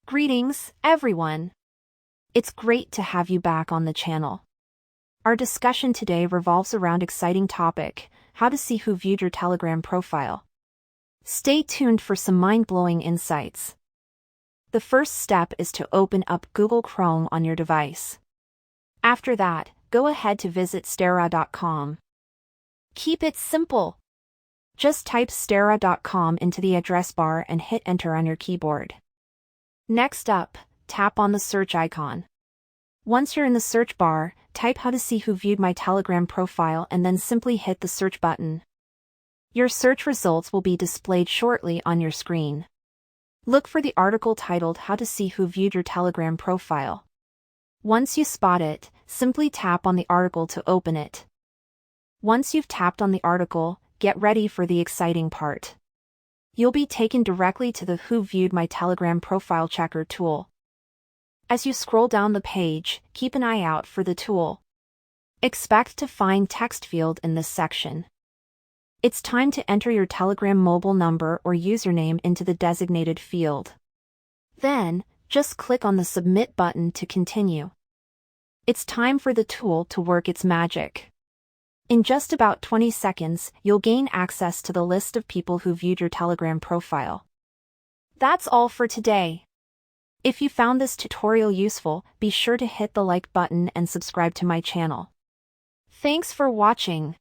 Greetings, everyone. It's great to have you back on the channel. Our discussion today revolves around exciting topic, how to see who viewed your Telegram profile. Stay tuned for some mind-blowing insights. The first step is to open up Google Chrome on your device. After that, go ahead to visit stera.com. Keep it simple. Just type stera.com into the address bar and hit enter on your keyboard. Next up, tap on the search icon. Once you're in the search bar, type how to see who viewed my Telegram profile and then simply hit the search button. Your search results will be displayed shortly on your screen. Look for the article titled How to See Who Viewed Your Telegram Profile. Once you spot it, simply tap on the article to open it. Once you've tapped on the article, get ready for the exciting part. You'll be taken directly to the Who Viewed My Telegram Profile Checker tool. As you scroll down the page, keep an eye out for the tool. Expect to find text field in this section. It's time to enter your Telegram mobile number or username into the designated field. Then, just click on the Submit button to continue. It's time for the tool to work its magic. In just about 20 seconds, you'll gain access to the list of people who viewed your Telegram profile. That's all for today. If you found this tutorial useful, be sure to hit the like button and subscribe to my channel. Thanks for watching.